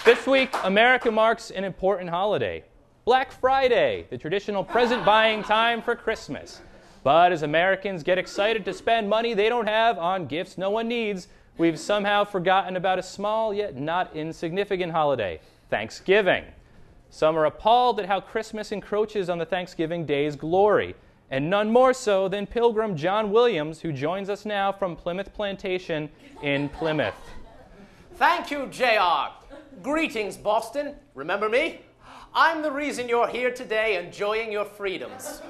This week, America marks an important holiday. Black Friday, the traditional present-buying time for Christmas. But as Americans get excited to spend money they don't have on gifts no one needs, we've somehow forgotten about a small yet not insignificant holiday, Thanksgiving. Some are appalled at how Christmas encroaches on the Thanksgiving Day's glory, and none more so than Pilgrim John Williams, who joins us now from Plymouth Plantation in Plymouth. Thank you, JR. Greetings, Boston. Remember me? I'm the reason you're here today enjoying your freedoms.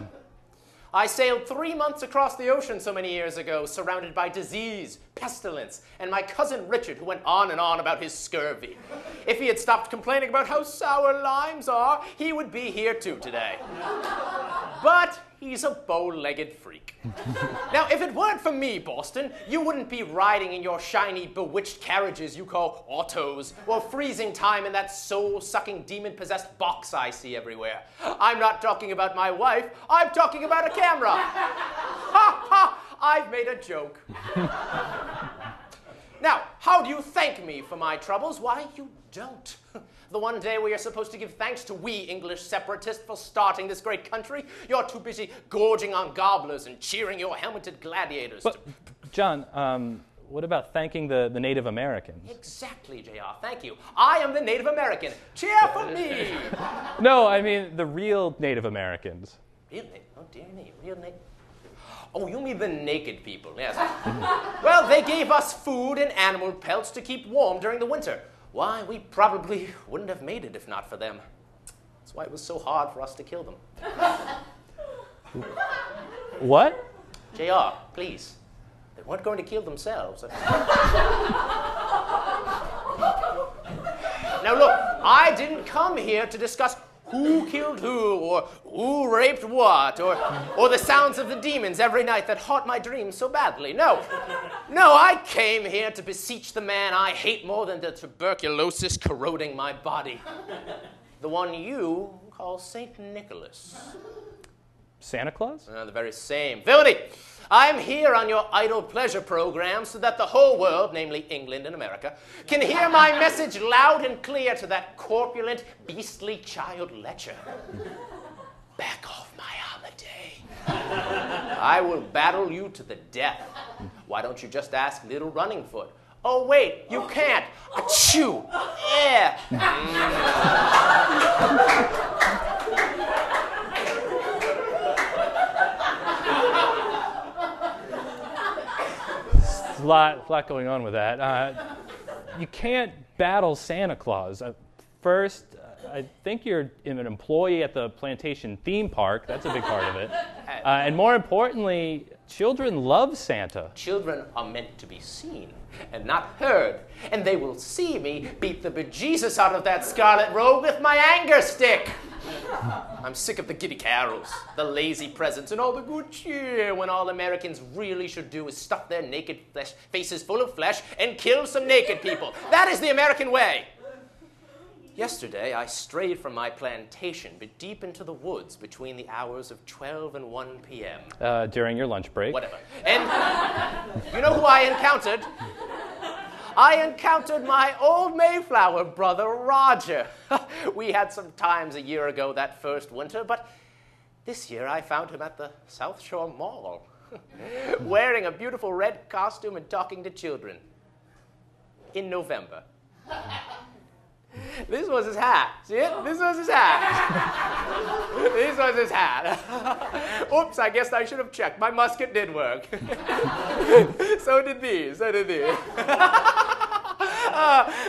I sailed 3 months across the ocean so many years ago, surrounded by disease, pestilence, and my cousin Richard, who went on and on about his scurvy. If he had stopped complaining about how sour limes are, he would be here too today. But he's a bow-legged freak. Now, if it weren't for me, Boston, you wouldn't be riding in your shiny, bewitched carriages you call autos, or freezing time in that soul-sucking, demon-possessed box I see everywhere. I'm not talking about my wife, I'm talking about a camera. Ha ha! I've made a joke. Now, how do you thank me for my troubles? Why, you don't. The one day where you're supposed to give thanks to we English separatists for starting this great country, you're too busy gorging on gobblers and cheering your helmeted gladiators. But, John, what about thanking the Native Americans? Exactly, JR. Thank you. I am the Native American. Cheer for me! No, I mean the real Native Americans. Real Native? Oh, dear me. Real Native? Oh, you mean the naked people, yes. Well, they gave us food and animal pelts to keep warm during the winter. Why, we probably wouldn't have made it if not for them. That's why it was so hard for us to kill them. What? JR, please. They weren't going to kill themselves. Now look, I didn't come here to discuss who killed who, or who raped what, or the sounds of the demons every night that haunt my dreams so badly. No, I came here to beseech the man I hate more than the tuberculosis corroding my body. The one you call St. Nicholas. Santa Claus? The very same. Villainy! I'm here on your idle pleasure program so that the whole world, namely England and America, can hear my message loud and clear to that corpulent, beastly child lecher. Back off my holiday. I will battle you to the death. Why don't you just ask little Running Foot? Oh, wait, you can't. Achoo! Yeah! A lot going on with that. You can't battle Santa Claus. First, I think you're an employee at the Plantation theme park. That's a big part of it. And more importantly, children love Santa. Children are meant to be seen and not heard. And they will see me beat the bejesus out of that scarlet robe with my anger stick. I'm sick of the giddy carols, the lazy presents, and all the good cheer when all Americans really should do is stuff their naked faces full of flesh and kill some naked people. That is the American way. Yesterday, I strayed from my plantation, but deep into the woods between the hours of 12 and 1 p.m. During your lunch break. Whatever. And you know who I encountered? I encountered my old Mayflower brother, Roger. We had some times a year ago that first winter, but this year I found him at the South Shore Mall, wearing a beautiful red costume and talking to children. In November. This was his hat. See it? This was his hat. This was his hat. Oops, I guess I should have checked. My musket did work. So did these.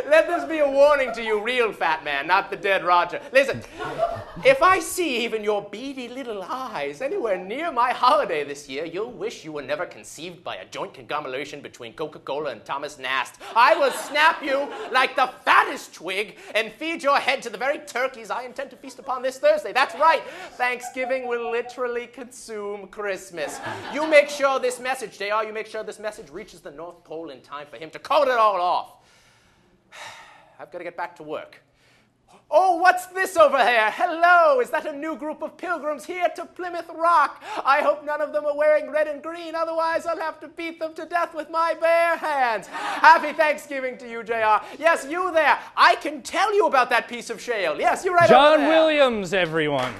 Let this be a warning to you, real fat man, not the dead Roger. Listen, if I see even your beady little eyes anywhere near my holiday this year, you'll wish you were never conceived by a joint conglomeration between Coca-Cola and Thomas Nast. I will snap you like the fattest twig and feed your head to the very turkeys I intend to feast upon this Thursday. That's right. Thanksgiving will literally consume Christmas. You make sure this message, JR, you make sure this message reaches the North Pole in time for him to call it all off. I've got to get back to work. Oh, what's this over here? Hello, is that a new group of pilgrims here to Plymouth Rock? I hope none of them are wearing red and green, otherwise I'll have to beat them to death with my bare hands. Happy Thanksgiving to you, JR. Yes, you there. I can tell you about that piece of shale. Yes, you're right over John there. Williams, everyone.